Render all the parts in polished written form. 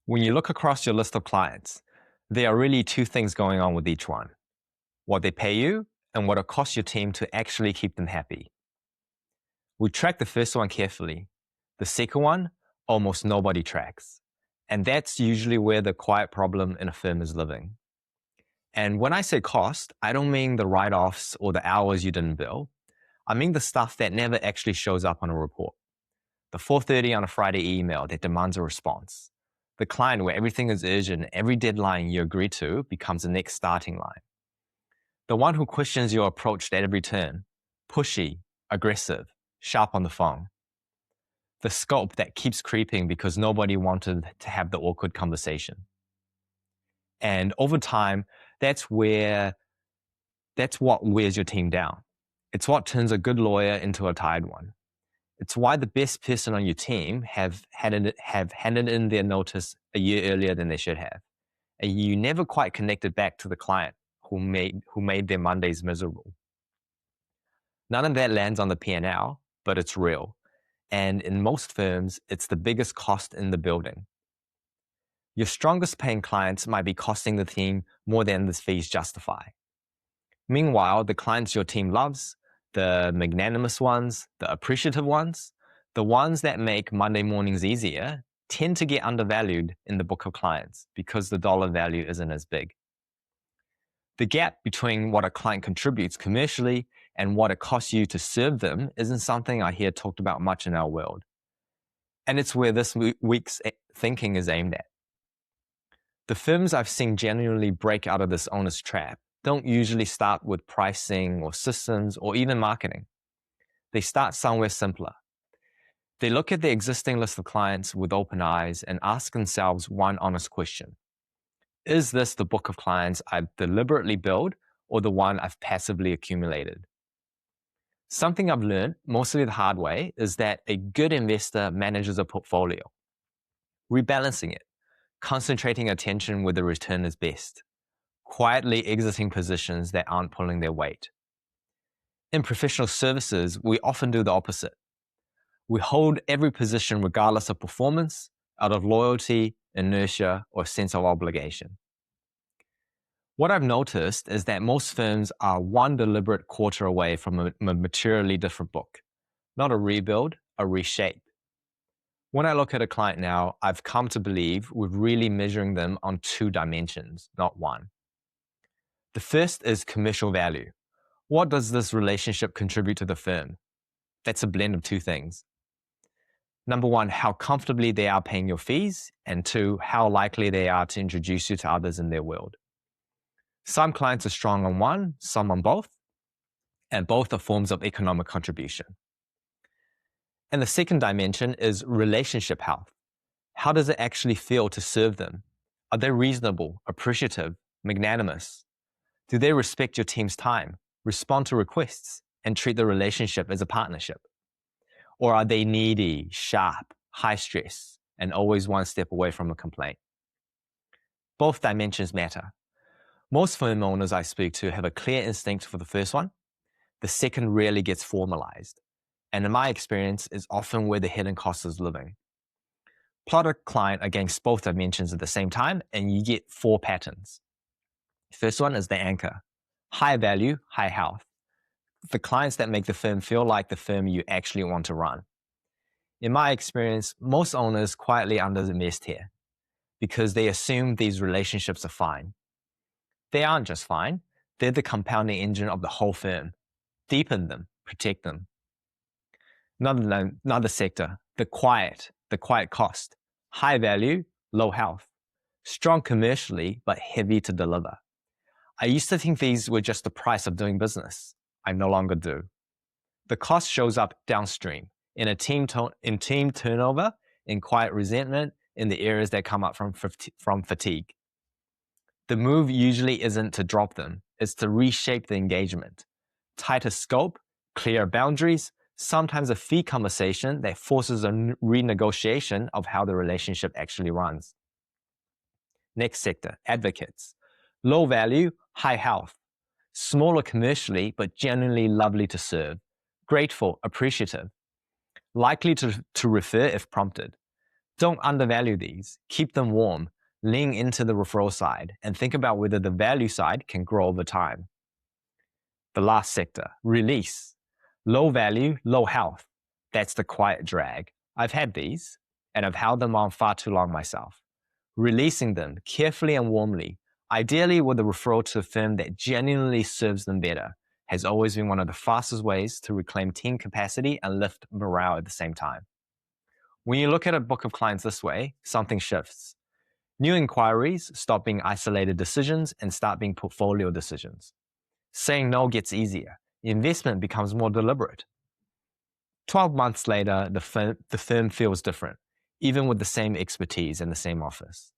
When you look across your list of clients, there are really two things going on with each one: what they pay you and what it costs your team to actually keep them happy. We track the first one carefully. The second one, almost nobody tracks. And that's usually where the quiet problem in a firm is living. And when I say cost, I don't mean the write-offs or the hours you didn't bill. I mean the stuff that never actually shows up on a report. The 4:30 on a Friday email that demands a response. The client where everything is urgent, every deadline you agree to becomes the next starting line. The one who questions your approach at every turn, pushy, aggressive, sharp on the phone. The scope that keeps creeping because nobody wanted to have the awkward conversation. And over time, that's what wears your team down. It's what turns a good lawyer into a tired one. It's why the best person on your team have handed in their notice a year earlier than they should have. And you never quite connected back to the client who made their Mondays miserable. None of that lands on the P&L, but it's real. And in most firms, it's the biggest cost in the building. Your strongest paying clients might be costing the team more than the fees justify. Meanwhile, the clients your team loves, the magnanimous ones, the appreciative ones, the ones that make Monday mornings easier, tend to get undervalued in the book of clients because the dollar value isn't as big. The gap between what a client contributes commercially and what it costs you to serve them isn't something I hear talked about much in our world. And it's where this week's thinking is aimed at. The firms I've seen genuinely break out of this owner's trap don't usually start with pricing or systems or even marketing. They start somewhere simpler. They look at their existing list of clients with open eyes and ask themselves one honest question. Is this the book of clients I've deliberately built or the one I've passively accumulated? Something I've learned, mostly the hard way, is that a good investor manages a portfolio, rebalancing it, concentrating attention where the return is best, quietly exiting positions that aren't pulling their weight. In professional services, we often do the opposite. We hold every position regardless of performance, out of loyalty, inertia, or sense of obligation. What I've noticed is that most firms are one deliberate quarter away from a materially different book, not a rebuild, a reshape. When I look at a client now, I've come to believe we're really measuring them on two dimensions, not one. The first is commercial value. What does this relationship contribute to the firm? That's a blend of two things. Number one, how comfortably they are paying your fees, and two, how likely they are to introduce you to others in their world. Some clients are strong on one, some on both, and both are forms of economic contribution. And the second dimension is relationship health. How does it actually feel to serve them? Are they reasonable, appreciative, magnanimous? Do they respect your team's time, respond to requests, and treat the relationship as a partnership? Or are they needy, sharp, high stress, and always one step away from a complaint? Both dimensions matter. Most firm owners I speak to have a clear instinct for the first one. The second rarely gets formalized, and in my experience is often where the hidden cost is living. Plot a client against both dimensions at the same time, and you get four patterns. First one is the anchor. High value, high health. The clients that make the firm feel like the firm you actually want to run. In my experience, most owners quietly underinvest here because they assume these relationships are fine. They aren't just fine, they're the compounding engine of the whole firm. Deepen them, protect them. Another sector, the quiet cost. High value, low health. Strong commercially, but heavy to deliver. I used to think these were just the price of doing business. I no longer do. The cost shows up downstream, in team turnover, in quiet resentment, in the areas that come up from fatigue. The move usually isn't to drop them, it's to reshape the engagement. Tighter scope, clearer boundaries, sometimes a fee conversation that forces a renegotiation of how the relationship actually runs. Next sector, advocates. Low value, high health. Smaller commercially, but genuinely lovely to serve. Grateful, appreciative. Likely to refer if prompted. Don't undervalue these. Keep them warm. Lean into the referral side and think about whether the value side can grow over time. The last sector, release. Low value, low health. That's the quiet drag. I've had these, and I've held them on far too long myself. Releasing them carefully and warmly, ideally with a referral to a firm that genuinely serves them better, has always been one of the fastest ways to reclaim team capacity and lift morale at the same time. When you look at a book of clients this way, something shifts. New inquiries stop being isolated decisions and start being portfolio decisions. Saying no gets easier. Investment becomes more deliberate. 12 months later, the firm feels different, even with the same expertise and the same office.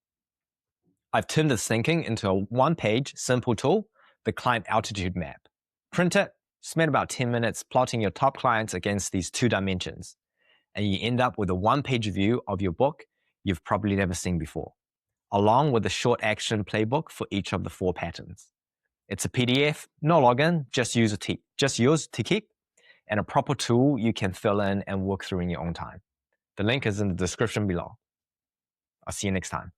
I've turned this thinking into a one-page, simple tool, the client altitude map. Print it, spend about 10 minutes plotting your top clients against these two dimensions, and you end up with a one-page view of your book you've probably never seen before, along with a short action playbook for each of the 4 patterns. It's a PDF, no login, just yours to keep, and a proper tool you can fill in and work through in your own time. The link is in the description below. I'll see you next time.